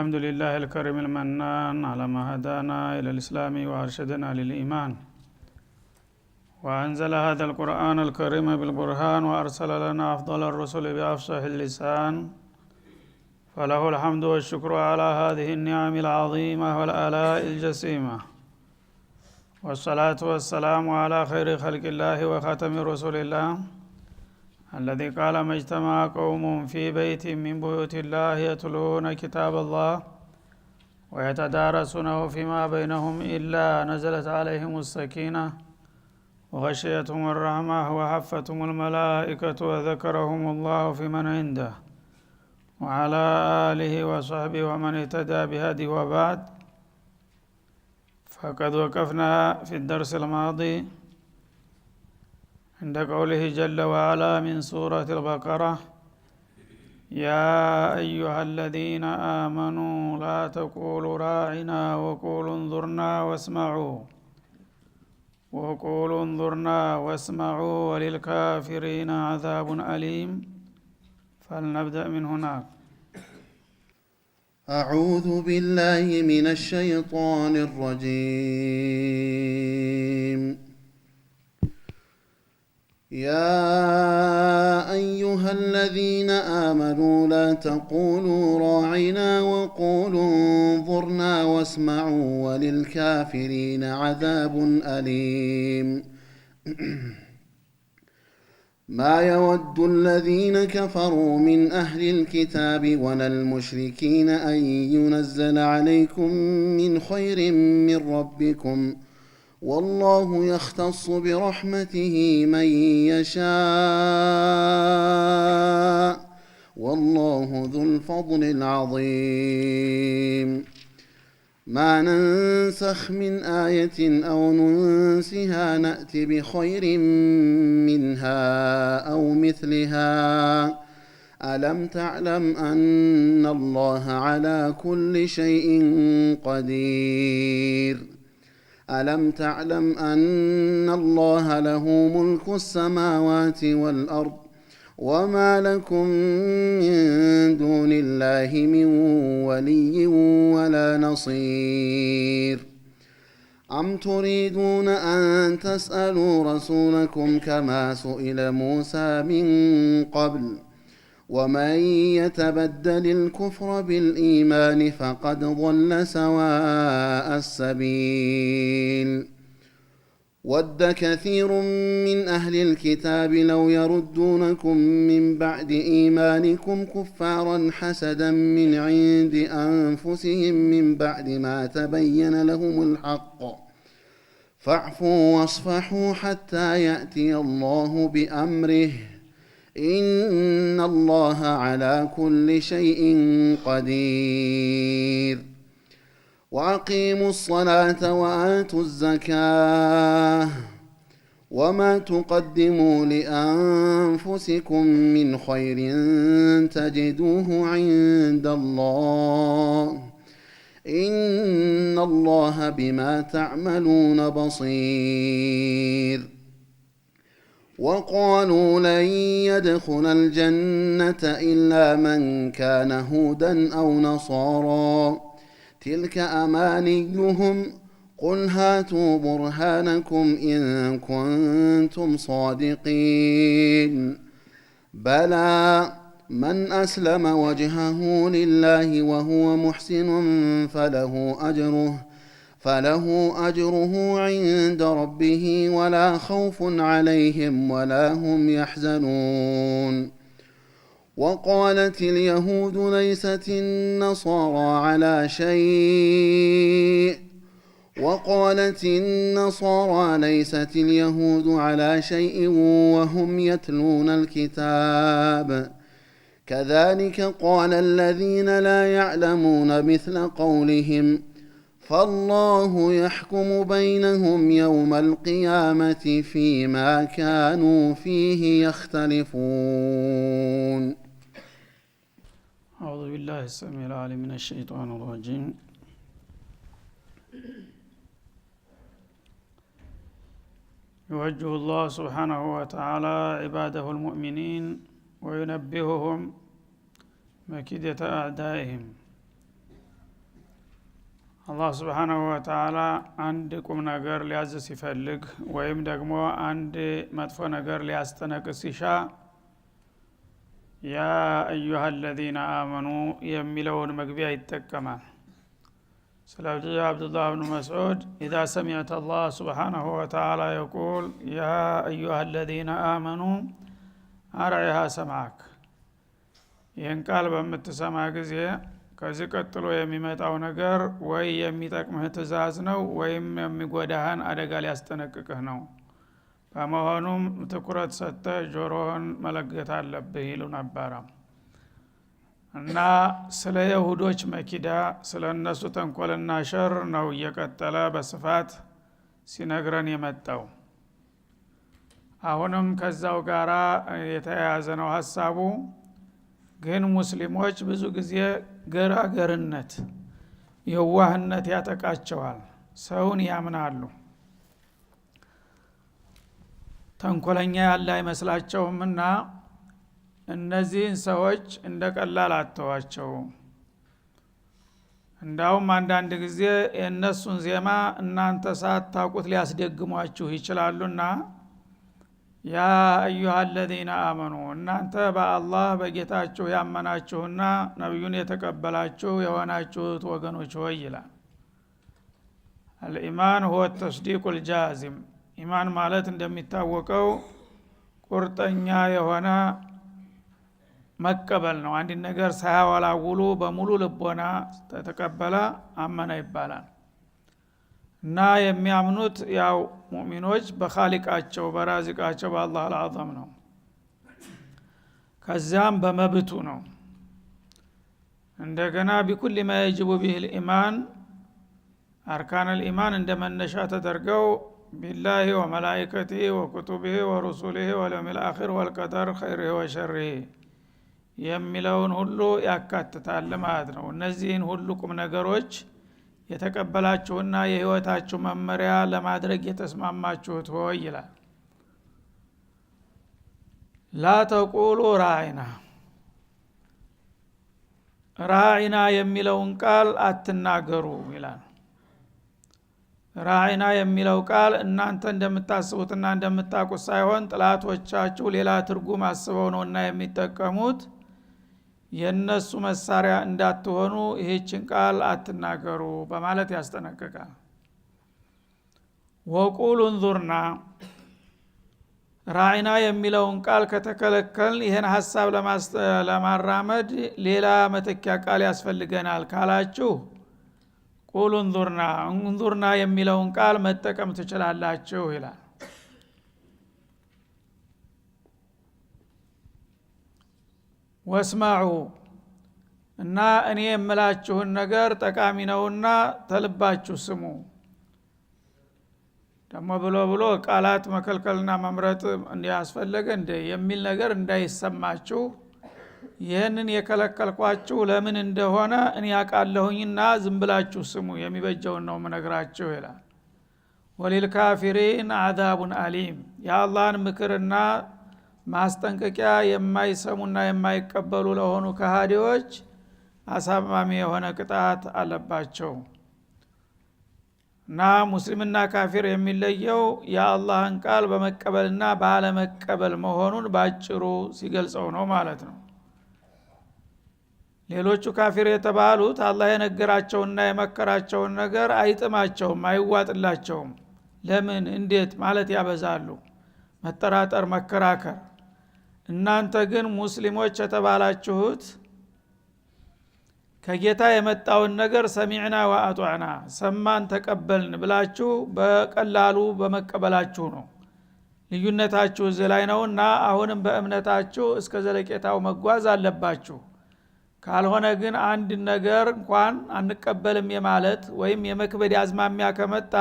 الحمد لله الكريم المنان على ما هدانا إلى الإسلام وأرشدنا للإيمان وأنزل هذا القرآن الكريم بالبرهان وأرسل لنا أفضل الرسل بأفصح اللسان فله الحمد والشكر على هذه النعم العظيمة والآلاء الجسيمة والصلاة والسلام على خير خلق الله وخاتم رسول الله الذي قال ما اجتمع قوم في بيت من بيوت الله يتلون كتاب الله ويتدارسونه فيما بينهم إلا نزلت عليهم السكينة وغشيتهم الرحمة وحفتهم الملائكة وذكرهم الله في من عنده وعلى آله وصحبه ومن اهتدى بهديه وبعد. فقد وقفنا في الدرس الماضي عند قوله جل وعلا من سورة البقرة: يا أيها الذين آمنوا لا تقولوا راعنا وقولوا انظرنا واسمعوا وللكافرين عذاب أليم. فلنبدأ من هناك. أعوذ بالله من الشيطان الرجيم. يا أيها الذين آمنوا لا تقولوا راعنا وقولوا انظرنا واسمعوا وللكافرين عذاب أليم. ما يود الذين كفروا من أهل الكتاب ولا المشركين أن ينزل عليكم من خير من ربكم والله يختص برحمته من يشاء والله ذو الفضل العظيم. ما ننسخ من آية أو ننسها نأت بخير منها أو مثلها ألم تعلم أن الله على كل شيء قدير. ألم تعلم أن الله له ملك السماوات والأرض وما لكم من دون الله من ولي ولا نصير. أم تريدون أن تسألوا رسولكم كما سئل موسى من قبل ومن يتبدل الكفر بالإيمان فقد ضل سواء السبيل. ود كثير من أهل الكتاب لو يردونكم من بعد إيمانكم كفارا حسدا من عند أنفسهم من بعد ما تبين لهم الحق فاعفوا واصفحوا حتى يأتي الله بأمره إن الله على كل شيء قدير. وأقيموا الصلاة وآتوا الزكاة وما تقدموا لأنفسكم من خير تجدوه عند الله إن الله بما تعملون بصير. وقالوا لن يدخل الجنة إلا من كان هودا أو نصارى تلك أمانيهم قل هاتوا برهانكم إن كنتم صادقين. بلى من أسلم وجهه لله وهو محسن فله أجره عند ربه ولا خوف عليهم ولا هم يحزنون. وقالت اليهود ليست النصارى على شيء وقالت النصارى ليست اليهود على شيء وهم يتلون الكتاب كذلك قال الذين لا يعلمون مثل قولهم فالله يحكم بينهم يوم القيامة فيما كانوا فيه يختلفون. أعوذ بالله السميع العليم من الشيطان الرجيم. يوجه الله سبحانه وتعالى عباده المؤمنين وينبههم مكيدة أعدائهم አላህ Subhanahu Wa Ta'ala አንድ ቁም ነገር ሊያዝ ሲፈልግ ወይም ደግሞ አንድ መጥፎ ነገር ሊያስጠነቅቅ ሲሻ ያ አዩሃ الذين آمنوا የሚለውን መግቢያ ይጠቀማል። ስለዚህ አብዱላህ ኢብኑ መስዑድ اذا سمعت الله سبحانه وتعالى يقول يا ايها الذين آمنوا አርዒሃ ሰማክ ይህን ቃል በምትሰማ ጊዜ ከዚህ ቀጥሎ የሚመጣው ነገር ወይ የሚጠቅምህ ትእዛዝ ነው ወይም የሚጎዳህን አደጋ ሊያስጠነቅቅህ ነው። በመሆኑም ትኩረት ሰጥተህ ጆሮህን መለገት አለብህ ይሉ ነበር። እና ስለ ይሁዶች መኪዳ ስለ እነሱ ተንኮልና ሸር ነው እየቀጠለ በስፋት ሲነግረን የመጣው። አሁንም ከዛው ጋራ የተያያዘ ነው ሐሳቡ። ግን ሙስሊሞች ብዙ ጊዜ ገራገርነት የዋህነት ያጠቃቸዋል። ሰውን ያምናሉ፣ ተንኮለኛ ያለ አይመስላቸውምና እነዚህን ሰዎች እንደቀላል አተዋቸው። እንዳውም አንዳንድ ጊዜ የእነሱን ዜማ እናንተ ሳታውቁት ሊያስደግሟችሁ ይችላሉና ያ አዩሃ الذين آمنوا እናንተ በአላህ በጌታችሁ ያመናችሁና ነብዩን የተቀበላችሁ የሆናችሁት ወገኖች ሆይ ይላል። الإيمان هو التصديق الجازم። ኢማን ማለት እንደሚታወቀው ቁርጠኛ የሆነ መቀበል ነው። አንድ ነገር ሳያወላውሉ በሙሉ ልቦና ተቀበለ አመነ ይባላል። እና የሚያምኑት ያው ሙእሚኖች በኻሊቃቸው በራዚቃቸው በአላህ አልዓዘም ነው። ከዛም በመብቱ ነው። እንደገና بكل ما يجب به الإيمان أركان الإيمان እንደመነሻ ተደርገው بالله وملائكته وكتبه ورسله واليوم الآخر والقدر خيره وشره የሚለውን ሁሉ ያካትታል ማለት ነው። እነዚህን ሁሉ ቁም ነገሮች የተቀበላችሁና የህይወታችሁ መመሪያ ለማድረግ የተስማማችሁት ሆይ ይላል። ላ ተቁሉ ራዒና የሚለውን ቃል አትናገሩ ይላል። ራዒና የሚለው ቃል እናንተ እንደምታስቡትና እንደምታውቁት ሳይሆን ጥላቶቻችሁ ሌላ ትርጉም አስበው ነውና የሚጠቀሙት የነሱ መሳሪያ እንዳትሆኑ ይህችን ቃል አትናገሩ በማለት ያስጠነቅቃል። ወቁሉ እንዙርና ራዒና የሚለውን ቃል ከተከለከልን ይህን ሐሳብ ለማራመድ ሌላ መተኪያ ቃል ያስፈልገናል ካላችሁ ቁሉ እንዙርና የሚለውን ቃል መጠቀም ትችላላችሁ ይላል። ወስማዑ እና እኔ የምላችሁን ነገር ጠቃሚ ነውና ተልባችሁ ስሙ። ደሞ ብሎ ቃላት መከልከልና መምረጥ እንዲያስፈልገ የሚል ነገር እንዳይሰማችሁ ይህንን የከለከልኳችሁ ለምን እንደሆነ እኔ ያውቃለሁኝና ዝም ብላችሁ ስሙ፣ የሚበጀውን ነው ምነግራችሁ ይላል። ወሊልካፊሪን አዛቡን አሊም የአላህን ምክርና ማስጠንቀቂያ የማይሰሙና የማይቀበሉ ለሆኑ ከሃዲዎች አሳማሚ የሆነ ቅጣት አለባቸው። እና ሙስሊምና ካፊር የሚለየው የአላህን ቃል በመቀበልና ባለመቀበል መሆኑን ባጭሩ ሲገልጸው ነው ማለት ነው። ሌሎቹ ካፊር የተባሉት አላህ የነገራቸውና የመከራቸውን ነገር አይጥማቸውም፣ አይዋጥላቸውም። ለምን እንዴት ማለት ያበዛሉ፣ መጠራጠር፣ መከራከር። እናንተ ግን ሙስሊሞች የተባላችሁት ከጌታ የመጣውን ነገር ሰሚዕና ወአጧዕና ሰማን ተቀበልን ብላችሁ በቀላሉ በመቀበላችሁ ነው። ልዩነታችሁ እዚህ ላይ ነውና አሁንም በእምነታችሁ እስከ ዘለቄታው መጓዝ አለባችሁ። ካልሆነ ግን አንድ ነገር እንኳን አንቀበልም የማለት ወይም የመክበድ አዝማሚያ ከመጣ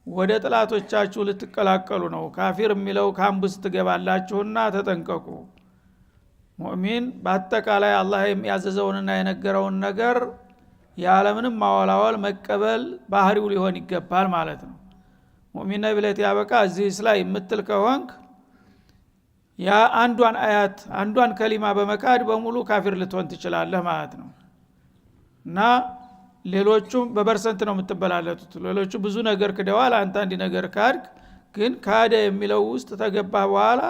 ወደ ጥላቶቻችሁ ልትቀላቀሉ ነው። ካፊር የሚለው ካምቡስ ትገባላችሁና ተጠንቀቁ። ሙእሚን በአጠቃላይ አላህ ያዘዘውንና የነገረውን ነገር ያለምንም ማወላወል መቀበል ባህሪው ሊሆን ይገባል ማለት ነው። ሙእሚን ብለት ያበቃ እዚህ ላይ የምትል ከሆንክ ያ አንዷን አያት አንዷን ከሊማ በመካድ በሙሉ ካፊር ልትሆን ትችላለህ ማለት ነው። እና ሌሎቹም በፐርሰንት ነው የምትበላለጡት። ሌሎቹ ብዙ ነገር ክደዋል፣ አንተ አንድ ነገር ካድክ። ግን ካደ የሚለው ውስጥ ተገባ በኋላ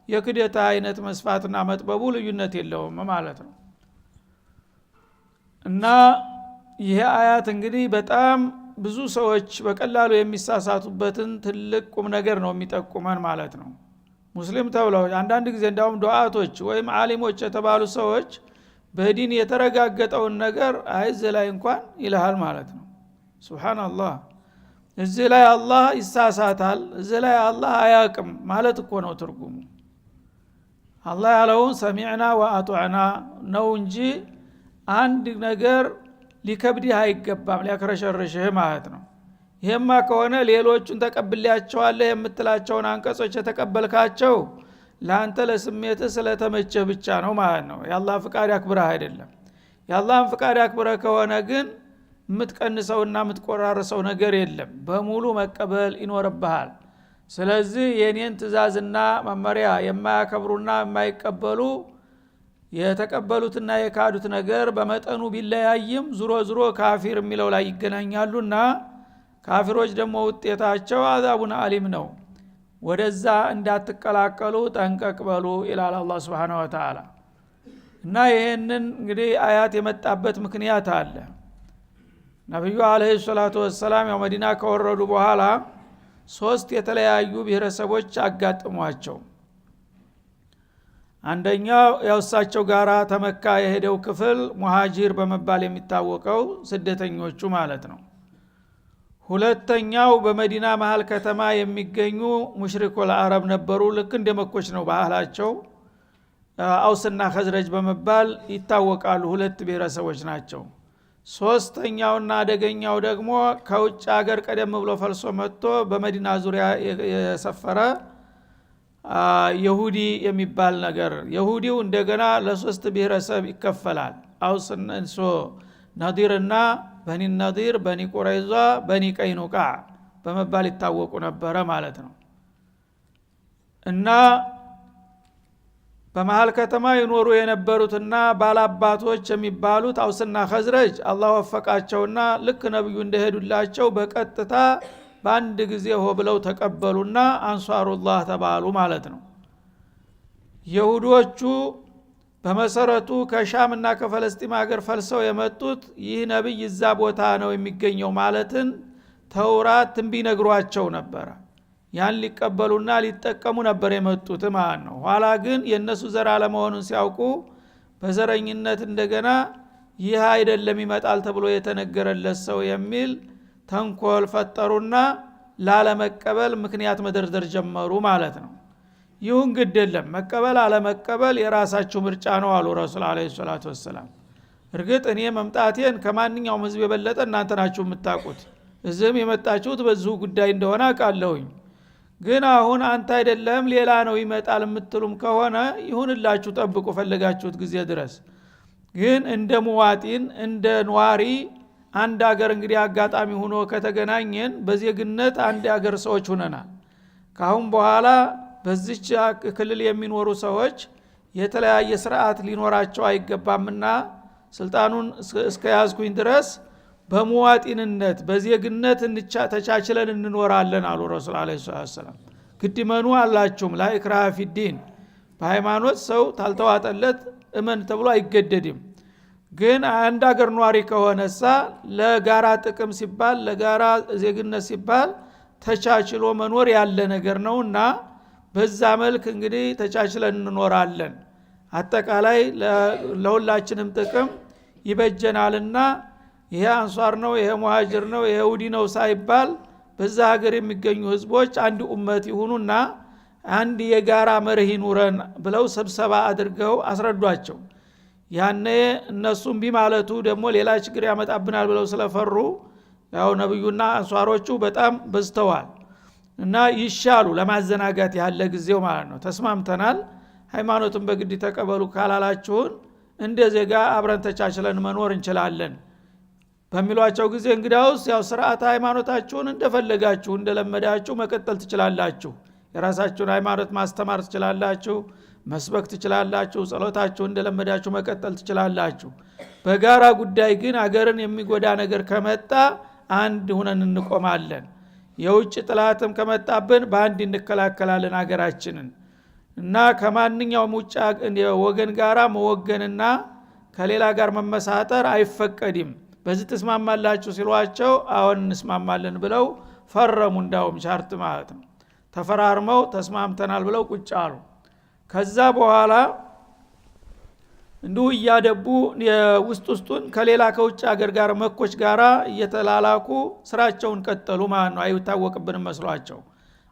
የክደታ አይነት መስፋትና መጥበቡ ልዩነት የለውም ማለት ነው። እና ይሄ አያት እንግዲህ በጣም ብዙ ሰዎች በቀላሉ የሚሳሳቱበትን ትልቅ ቁም ነገር ነው የሚጠቁመን ማለት ነው። ሙስሊም ተብለው አንዳንድ ጊዜ እንዳውም ዱዓቶች ወይም ዓሊሞች የተባሉ ሰዎች በዲን የተረጋገጠውን ነገር አይዘ ላይ እንኳን ይልሃል ማለት ነው። ሱብሃንአላህ። እዚህ ላይ አላህ ይሳሳታል፣ እዚህ ላይ አላህ አያቅም ማለት እኮ ነው ትርጉሙ። አላህ ያለውን ሰሚዕና ወአጡዕና ነው እንጂ አንድ ነገር ሊከብድህ አይገባም፣ ሊያከረሸርሽህ ማለት ነው። ይሄማ ከሆነ ሌሎቹን ተቀብያቸዋለህ የምትላቸውን አንቀጾች የተቀበልካቸው ለአንተ ለስሜትህ ስለተመቸህ ብቻ ነው ማለት ነው። የአላህ ፍቃድ አክብረህ አይደለም። የአላህን ፍቃድ አክብረህ ከሆነ ግን የምትቀንሰውና የምትቆራርሰው ነገር የለም፣ በሙሉ መቀበል ይኖርብሃል። ስለዚህ የኔን ትእዛዝና መመሪያ የማያከብሩና የማይቀበሉ የተቀበሉትና የካዱት ነገር በመጠኑ ቢለያይም ዙሮ ዙሮ ካፊር የሚለው ላይ ይገናኛሉና ካፊሮች ደግሞ ውጤታቸው አዛቡን አሊም ነው። ወደዛ እንዳትቀላቀሉ ጠንቀቅ በሉ ይላል አላህ Subhanahu Wa Ta'ala። እና ይሄንን እንግዲህ አያት የመጣበት ምክንያት አለ። ነብዩ አለይሂ ሰላቱ ወሰለም ያው መዲና ከወረዱ በኋላ ሶስት የተለያዩ ብሔረሰቦች አጋጥሟቸው። አንደኛው ያውሳቸው ጋራ ተመካ የሄደው ክፍል ሙሃጂር በመባል የሚታወቀው ስደተኞቹ ማለት ነው። ሁለተኛው በመዲና መሃል ከተማ የሚገኙ ሙሽሪኮል አረብ ነበሩ። ልክ እንደ መኮች ነው ባህላቸው። አውስና ኸዝረጅ በመባል ይታወቃሉ። ሁለት ብሔረሰቦች ናቸው። ሶስተኛውና አደገኛው ደግሞ ከውጭ ሀገር ቀደም ብሎ ፈልሶ መጥቶ በመዲና ዙሪያ የሰፈረ ይሁዲ የሚባል ነገር። ይሁዲው እንደገና ለሶስት ብሔረሰብ ይከፈላል። አውስና ነዲርና በኒ ነዲር፣ በኒ ቁረይዛ፣ በኒ ቀይኑቃ በመባል ይታወቁ ነበረ ማለት ነው። እና በመሃል ከተማ ይኖሩ የነበሩትና ባላባቶች የሚባሉት አውስና ኸዝረጅ አላህ ወፈቃቸውና ልክ ነብዩ እንደሄዱላቸው በቀጥታ በአንድ ጊዜ ብለው ተቀበሉና አንሷሩላህ ተባሉ ማለት ነው። ይሁዶቹ በመሰረቱ ከሻምና ከፈለስጢም ሀገር ፈልሰው የመጡት ይህ ነብይ እዛ ቦታ ነው የሚገኘው ማለትን ተውራት ትንቢት ነግሯቸው ነበር። ያን ሊቀበሉና ሊጠቀሙ ነበር የመጡት ማለት ነው። ኋላ ግን የነሱ ዘር አለመሆኑን ሲያውቁ በዘረኝነት እንደገና ይህ አይደለም ይመጣል ተብሎ የተነገረለት ሰው የሚል ተንኮል ፈጠሩና ላለመቀበል ምክንያት መደርደር ጀመሩ ማለት ነው። ይሁን ግድ የለም መቀበል አለመቀበል የራሳችሁ ምርጫ ነው አሉ ረሱል አለይሂ ሰላቱ ወሰለም። እርግጥ እኔ መምጣቴን ከማንኛውም ህዝብ የበለጠ እናንተ ናችሁ የምታውቁት፣ እዚህም የመጣችሁት በዚሁ ጉዳይ እንደሆነ አውቃለሁኝ። ግን አሁን አንተ አይደለም ሌላ ነው ይመጣል የምትሉም ከሆነ ይሁንላችሁ፣ ጠብቁ ፈለጋችሁት ጊዜ ድረስ። ግን እንደ ሙዋጢን እንደ ኗሪ አንድ ሀገር እንግዲህ አጋጣሚ ሆኖ ከተገናኘን በዜግነት አንድ ሀገር ሰዎች ሆነናል። ካሁን በኋላ በዚች ክልል የሚኖሩ ሰዎች የተለያየ ስርዓት ሊኖራቸው አይገባምና ስልጣኑን እስከያዝኩኝ ድረስ በሙዋጢንነት በዜግነት ተቻችለን እንኖራለን አሉ ረሱል አለይሂ ሰላም። ግድመኑ አላችሁም ላኢክራሃ ፊዲን፣ በሃይማኖት ሰው ታልተዋጠለት እመን ተብሎ አይገደድም። ግን አንድ ሀገር ኗሪ ከሆነሳ ለጋራ ጥቅም ሲባል ለጋራ ዜግነት ሲባል ተቻችሎ መኖር ያለ ነገር ነውና በዛ መልክ እንግዲህ ተቻችለን እንኖራለን፣ አጠቃላይ ለሁላችንም ጥቅም ይበጀናልና ይሄ አንሷር ነው ይሄ ሙሃጅር ነው ይሄ ይሁዲ ነው ሳይባል በዛ ሀገር የሚገኙ ህዝቦች አንድ ኡመት ይሁኑና አንድ የጋራ መርህ ይኑረን ብለው ስብሰባ አድርገው አስረዷቸው። ያኔ እነሱም ቢማለቱ ደግሞ ሌላ ችግር ያመጣብናል ብለው ስለፈሩ ያው ነብዩና አንሷሮቹ በጣም በዝተዋል እና ይሻሉ ለማዘናጋት ያለ ጊዜው ማለት ነው። ተስማምተናል፣ ሃይማኖትን በግድ ተቀበሉ ካላላችሁን እንደ ዜጋ አብረን ተቻችለን መኖር እንችላለን በሚሏቸው ጊዜ እንግዲያውስ ያው ስርዓት ሃይማኖታችሁን እንደፈለጋችሁ እንደለመዳችሁ መቀጠል ትችላላችሁ፣ የራሳችሁን ሃይማኖት ማስተማር ትችላላችሁ፣ መስበክ ትችላላችሁ ጸሎታችሁ እንደለመዳችሁ መቀጠል ትችላላችሁ በጋራ ጉዳይ ግን አገርን የሚጎዳ ነገር ከመጣ አንድ ሆነን እንቆማለን የውጭ ጥላትም ከመጣብን በአንድ እንከላከላለን አገራችንን እና ከማንኛውም ውጭ ወገን ጋራ መወገንና ከሌላ ጋር መመሳጠር አይፈቀድም በዚህ ተስማማላችሁ ሲሏቸው አሁን እንስማማለን ብለው ፈረሙ እንዳውም ሻርት ማለት ነው ተፈራርመው ተስማምተናል ብለው ቁጭ አሉ ከዛ በኋላ እንዲሁ እያደቡ ውስጡን ከሌላ ከውጭ አገር ጋር መኮች ጋራ እየተላላኩ ስራቸውን ቀጠሉ ማለት ነው አይታወቅብንም መስሏቸው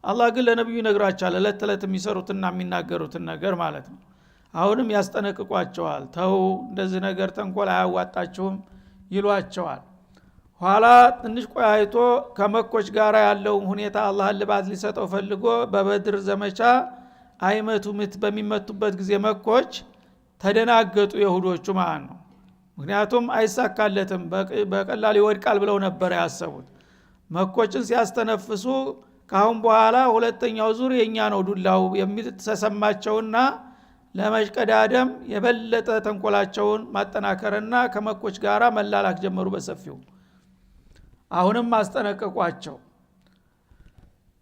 አላህ ግን ለነብዩ ይነግራቸዋል ለተለት የሚሰሩትና የሚናገሩትን ነገር ማለት ነው አሁንም ያስጠነቅቋቸዋል ተው እንደዚህ ነገር ተንኮል አያዋጣችሁም ይሏቸዋል ኋላ ትንሽ ቆይቶ ከመኮች ጋራ ያለው ሁኔታ አላህ ልባዝ ሊሰጠው ፈልጎ በበድር ዘመቻ አይመቱ ምት በሚመቱበት ጊዜ መኮች ተደናገጡ ይሁዶቹ ማለት ነው ምክንያቱም አይሳካለትም በቀላል ይወድቃል ብለው ነበር ያሰቡት መኮችን ሲያስተነፍሱ ካሁን በኋላ ሁለተኛው ዙር የኛ ነው ዱላው የሚል ተሰማቸውና ለመሽቀዳደም የበለጠ ተንኮላቸውን ማጠናከርና ከመኮች ጋራ መላላክ ጀመሩ በሰፊው አሁንም ማስጠነቀቋቸው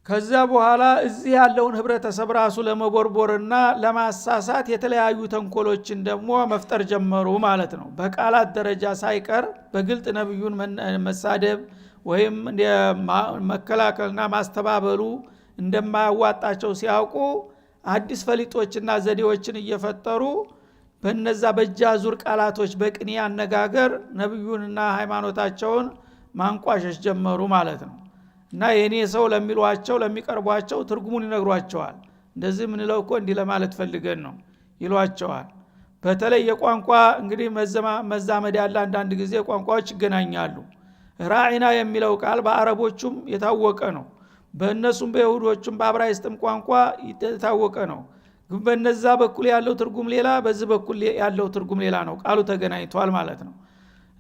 ከዛ በኋላ እዚህ ያለውን ህብረተሰብ ራሱ ለመቦርቦርና ለማሳሳት የተለያዩ ተንኮሎችን ደግሞ መፍጠር ጀመሩ ማለት ነው በቃላት ደረጃ ሳይቀር በግልጥ ነብዩን መሳደብ ወይም መከላከልና ማስተባበሉ እንደማያዋጣቸው ሲያውቁ አዲስ ፈሊጦችና ዘዴዎችን እየፈጠሩ በነዛ በጃዙር ቃላቶች በቅኒ አነጋገር ነብዩንና ሃይማኖታቸውን ማንቋሸሽ ጀመሩ ማለት ነው እና የኔ ሰው ለሚሏቸው ለሚቀርቧቸው ትርጉሙን ይነግሯቸዋል እንደዚህ ምን ነው እኮ እንዲህ ለማለት ፈልገን ነው ይሏቸዋል በተለይ የቋንቋ እንግዲህ መዛመድ ያለ አንዳንድ ጊዜ ቋንቋዎች ይገናኛሉ ራዒና የሚለው ቃል በአረቦቹም የታወቀ ነው በእነሱም በይሁዶቹም በአብራይስጥም ቋንቋ የታወቀ ነው ግን በነዛ በኩል ያለው ትርጉም ሌላ በዚህ በኩል ያለው ትርጉም ሌላ ነው ቃሉ ተገናኝቷል ማለት ነው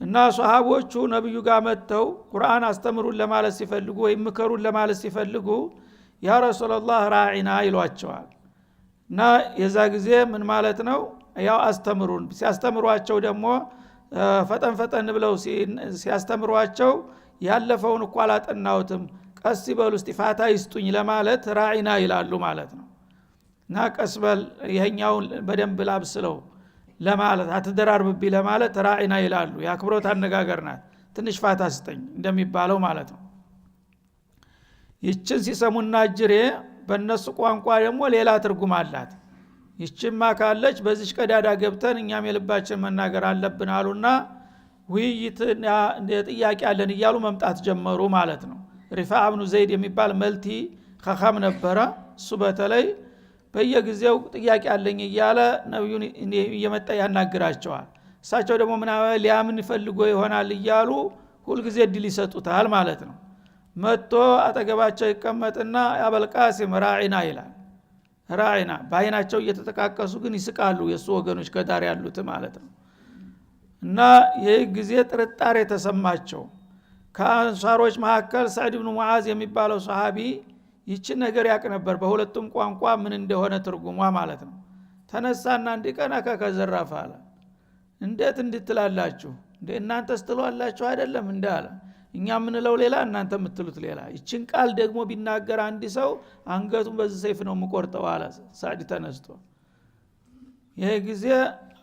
እና ሷሃቦቹ ነብዩ ጋር መጥተው ቁርአን አስተምሩን ለማለት ሲፈልጉ ወይ ምከሩን ለማለት ሲፈልጉ ያ ረሱላህ ራዒና ይሏቸዋል እና የዛ ጊዜ ምን ማለት ነው ያው አስተምሩን ሲያስተምሯቸው ደግሞ ፈጠን ብለው ሲያስተምሯቸው ያለፈውን እኮ አላጠናውትም ቀስ ይበሉ እስቲፋታ ይስጡኝ ለማለት ራዒና ይላሉ ማለት ነው እና ቀስበል ይሄኛውን በደንብ ላብስለው ለማለት አትደራርብቢ ለማለት ራዒና ይላሉ ያክብሮት አነጋገርናት ትንሽ ፋታ ስጠኝ እንደሚባለው ማለት ነው ይችን ሲሰሙና ጅሬ በእነሱ ቋንቋ ደግሞ ሌላ ትርጉም አላት ይችማ ካለች በዚህ ቀዳዳ ገብተን እኛም የልባችን መናገር አለብን አሉና ውይይትና ጥያቄ አለን እያሉ መምጣት ጀመሩ ማለት ነው ሪፋዕ ኢብኑ ዘይድ የሚባል መልቲ ኸኻም ነበረ እሱ በተለይ በየጊዜው ጥያቄ አለኝ እያለ ነብዩን እየመጣ ያናግራቸዋል እሳቸው ደግሞ ምናምን ሊያምን ፈልጎ ይሆናል እያሉ ሁሉ ጊዜ ድል ይሰጡታል ማለት ነው መጥቶ አጠገባቸው ይቀመጥና ያበልቃሲም ራዒና ይላል ራዒና ባይናቸው እየተጠቃቀሱ ግን ይስቃሉ የሱ ወገኖች ከዳር ያሉት ማለት ነው እና ይህ ጊዜ ጥርጣሬ ተሰማቸው ከአንሳሮች መካከል ሰዒድ ኢብኑ ሙዓዝ የሚባለው ሱሐቢ ይችን ነገር ያቅ ነበር በሁለቱም ቋንቋ ምን እንደሆነ ትርጉሟ ማለት ነው ተነሳና እንዲቀና ከዘራፍ አለ እንዴት እንድትላላችሁ እንደ እናንተ ስትሏላችሁ አይደለም እንዳለ እኛ ምንለው ሌላ እናንተ የምትሉት ሌላ ይችን ቃል ደግሞ ቢናገር አንድ ሰው አንገቱን በዚህ ሰይፍ ነው የምቆርጠው አለ ሳዕድ ተነስቶ ይሄ ጊዜ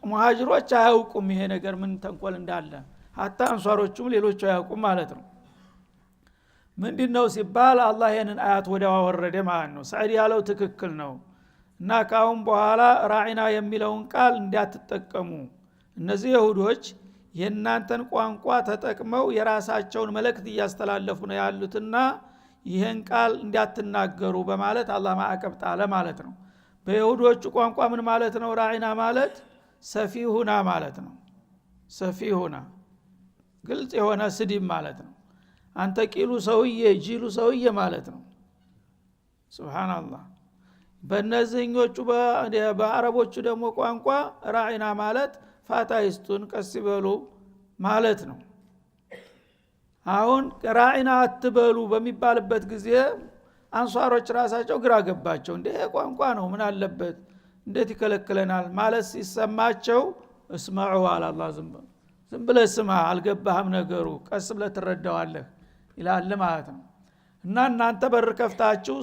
ሙሃጅሮች አያውቁም ይሄ ነገር ምን ተንኮል እንዳለ hatta አንሷሮቹም ሌሎቹ አያውቁም ማለት ነው ምንድነው ሲባል አላህ ይሄንን አያት ወዲያው ወረደ ማለት ነው ሳዕድ ያለው ትክክል ነው እና ካሁን በኋላ ራዒና የሚለውን ቃል እንዳትጠቀሙ እነዚህ ይሁዶች የናንተን ቋንቋ ተጠቅመው የራሳቸውን መልእክት እያስተላለፉ ነው ያሉትና ይሄን ቃል እንዳትናገሩ በማለት አላህ ማዕቀብ ጣለ ማለት ነው በይሁዶቹ ቋንቋ ምን ማለት ነው ራዒና ማለት ሰፊሁና ማለት ነው ሰፊሁና ግልጽ የሆነ ስድብ ማለት ነው አንተ ቂሉ ሰውዬ ጂሉ ሰውዬ ማለት ነው ሱብሃንአላህ በእነዚህኞቹ በአረቦቹ ደግሞ ቋንቋ ራዒና ማለት ፋታይስቱን ቀስበሉ ማለት ነው አሁን ራዒና አትበሉ በሚባልበት ጊዜ አንሷሮች ራሳቸው ግራ ገባቸው እንደ ቋንቋ ነው ምን አለበት እንዴት ይከለክለናል ማለት ሲሰማቸው እስማዑ አለ አላህ ዝም ብለህ ስማ አልገባህም ነገሩ ቀስ ብለህ ትረዳዋለህ ይላል ማለት ነው። እና እናንተ በር ከፍታችሁ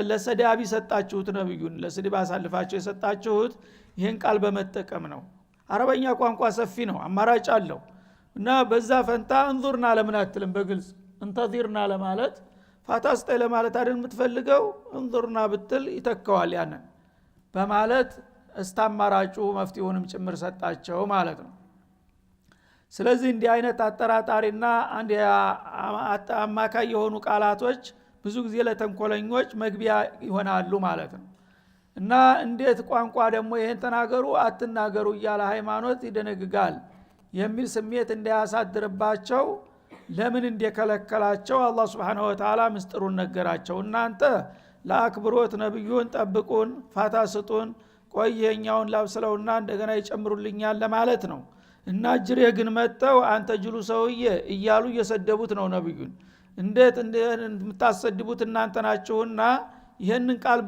ለሰዳቢ ሰጣችሁት ነብዩን ለስድብ አሳልፋችሁ የሰጣችሁት ይሄን ቃል በመጠቀም ነው። አረበኛ ቋንቋ ሰፊ ነው አማራጭ አለው እና በዛ ፈንታ እንዙርና ለምን አትልም በግልጽ እንተዚርና ለማለት ፋታስጠይ ለማለት አይደል የምትፈልገው እንዙርና ብትል ይተካዋል ያንን በማለት እስታማራጩ መፍትሄውንም ጭምር ሰጣቸው ማለት ነው። ስለዚህ እንዲህ አይነት አጠራጣሪና አንድ አማካይ የሆኑ ቃላቶች ብዙ ጊዜ ለተንኮለኞች መግቢያ ይሆናሉ ማለት ነው። እና እንዴት ቋንቋ ደግሞ ይሄን ተናገሩ አትናገሩ እያለ ሃይማኖት ይደነግጋል የሚል ስሜት እንዳያሳድርባቸው ለምን እንደከለከላቸው አላህ Subhanahu Wa Ta'ala ምስጥሩን ነገራቸው። እናንተ ለአክብሮት ነብዩን ጠብቁን ፋታ ስጡን ቆየኛውን ላብስለውና እንደገና ይጨምሩልኛል ለማለት ነው። እና ጅሬ ግን መተው አንተ ጅሉ ሰውዬ እያሉ እየሰደቡት ነው ነብዩን። እንዴት እንደምታሰድቡት እናንተ ናችሁና ይሄንን ቃል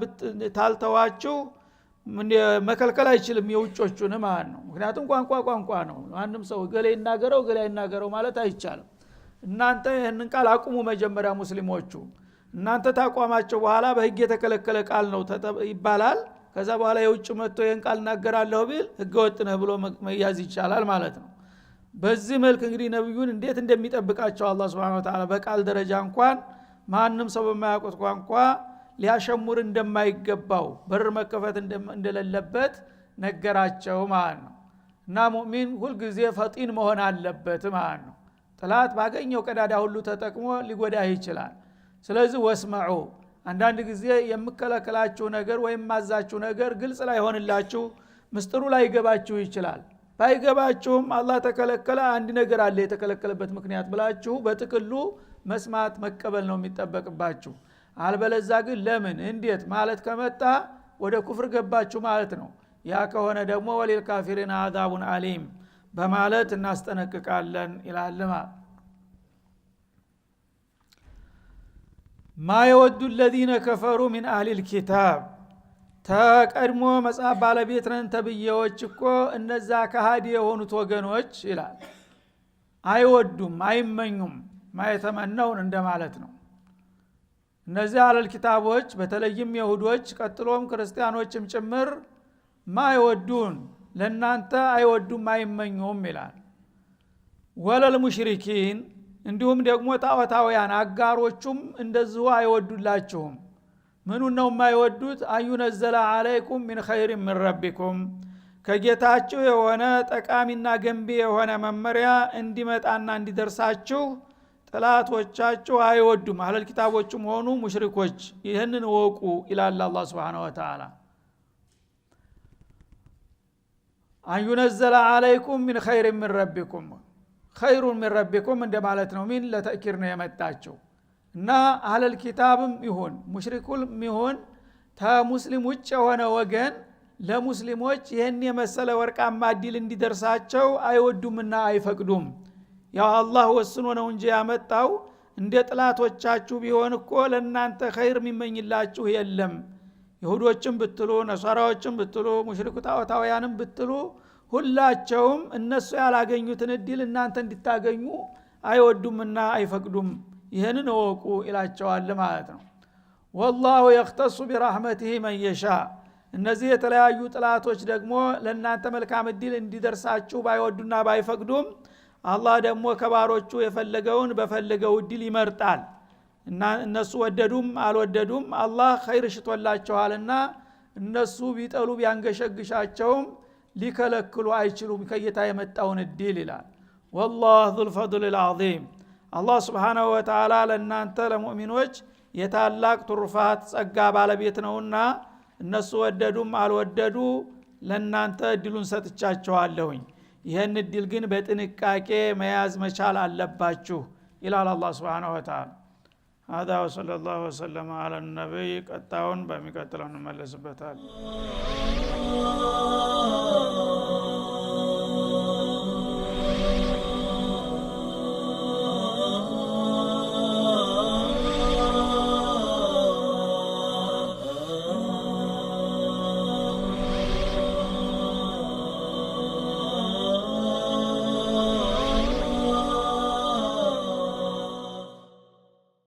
ታልተዋችሁ መከልከል አይችልም የውጮቹን ማለት ነው። ምክንያቱም ቋንቋ ነው አንድም ሰው ገሌ ይናገረው ማለት አይቻልም። እናንተ ይሄንን ቃል አቁሙ መጀመሪያ ሙስሊሞቹ እናንተ ታቋማቸው በኋላ በህግ የተከለከለ ቃል ነው ይባላል። ከዛ በኋላ የውጭ መጥቶ ይሄን ቃል እናገራለሁ ቢል ህገወጥ ነው ብሎ መያዝ ይቻላል ማለት ነው። በዚህ መልክ እንግዲህ ነብዩን እንዴት እንደሚጠብቃቸው አላህ Subhanahu Wa Ta'ala በቃል ደረጃ እንኳን ማንንም ሰው በማያውቁት ቋንቋ ሊያሸሙር እንደማይገባው በር መከፈት እንደሌለበት ነገራቸው ማለት ነው። እና ሙእሚን ሁሉ ጊዜ ፈጢን መሆን አለበት ማለት ነው። ጥላት ባገኘው ቀዳዳ ሁሉ ተጠቅሞ ሊጎዳህ ይችላል። ስለዚህ ወስመዑ አንዳንድ ጊዜ የምከለከላችሁ ነገር ወይም ማዛችሁ ነገር ግልጽ ላይ ሆንላችሁ ምስጥሩ ላይ ይገባችሁ ይችላል። ባይገባችሁም አላህ ተከለከለ አንድ ነገር አለ የተከለከለበት ምክንያት ብላችሁ በጥቅሉ መስማት መቀበል ነው የሚጠበቅባችሁ። አልበለዛ ግን ለምን እንዴት ማለት ከመጣ ወደ ኩፍር ገባችሁ ማለት ነው። ያ ከሆነ ደግሞ ወሊል ካፊሪን አዛቡን አሊም በማለት እናስጠነቅቃለን ይላል። ما يود الذين كفروا من اهل الكتاب ተቀድሞ መጽሐፍ ባለቤት ነን ተብየዎች እኮ እነዛ ከሃዲ የሆኑት ወገኖች ይላል አይወዱም አይመኙም ማይተመነውን እንደማለት ነው። እነዚህ አለል ኪታቦች በተለይም ይሁዶች ቀጥሎም ክርስቲያኖችም ጭምር ማይወዱን ለናንተ አይወዱም አይመኙም ይላል። ወለል ሙሽሪኪን እንዲሁም ደግሞ ጣዖታውያን አጋሮቹም እንደዚሁ አይወዱላችሁም። ምኑ ነው የማይወዱት? አዩነዘለ አለይኩም ሚን ኸይር ሚን ረቢኩም ከጌታችሁ የሆነ ጠቃሚና ገንቢ የሆነ መመሪያ እንዲመጣና እንዲደርሳችሁ ጥላቶቻችሁ አይወዱም። አህለል ኪታቦችም ሆኑ ሙሽሪኮች ይህንን ወቁ ይላል አላህ Subhanahu Wa Ta'ala። አዩነዘለ አለይኩም ሚን ኸይር ሚን ረቢኩም ኸይሩን ሚን ረቢኩም እንደማለት ነው። ሚን ለተእኪር ነው የመጣቸው እና አህለል ኪታብም ይሁን ሙሽሪኩልም ይሁን ተሙስሊም ውጭ የሆነ ወገን ለሙስሊሞች ይህን የመሰለ ወርቃማ ዲል እንዲደርሳቸው አይወዱምና አይፈቅዱም። ያው አላህ ወስኖ ነው እንጂ ያመጣው እንደ ጥላቶቻችሁ ቢሆን እኮ ለናንተ ኸይር የሚመኝላችሁ የለም። ይሁዶችም ብትሉ ነሳራዎችም ብትሉ ሙሽሪኩ ጣዖታውያንም ብትሉ ሁላቸውም እነሱ ያላገኙትን እድል እናንተ እንድታገኙ አይወዱምና አይፈቅዱም። ይሄንን ወቁ ይላቸዋል ማለት ነው። والله يختص برحمته من يشاء እነዚህ የተለያዩ ጥላቶች ደግሞ ለናንተ መልካም እድል እንዲደርሳችሁ ባይወዱና ባይፈቅዱም አላህ ደግሞ ከባሮቹ የፈለገውን በፈለገው እድል ይመርጣል። እና እነሱ ወደዱም አልወደዱም አላህ ኸይር ሽቶላቸዋልና እነሱ ቢጠሉ ቢያንገሸግሻቸውም ሊከለክሉ አይችሉም ከጌታ የመጣውን እድል ይላል። والله ذو الفضل العظيم አላህ Subhanahu Wa Ta'ala ለናንተ ለሙእሚኖች የታላቅ ትሩፋት ጸጋ ባለቤት ነውና እነሱ ወደዱም አልወደዱ ለናንተ እድሉን ሰጥቻቸዋለሁኝ። ይሄን እድል ግን በጥንቃቄ መያዝ መቻል አለባችሁ ይላል አላህ Subhanahu Wa Ta'ala። هذا وصلى الله وسلم على النبي ቀጣውን በሚቀጥለው እንመለስበታለን።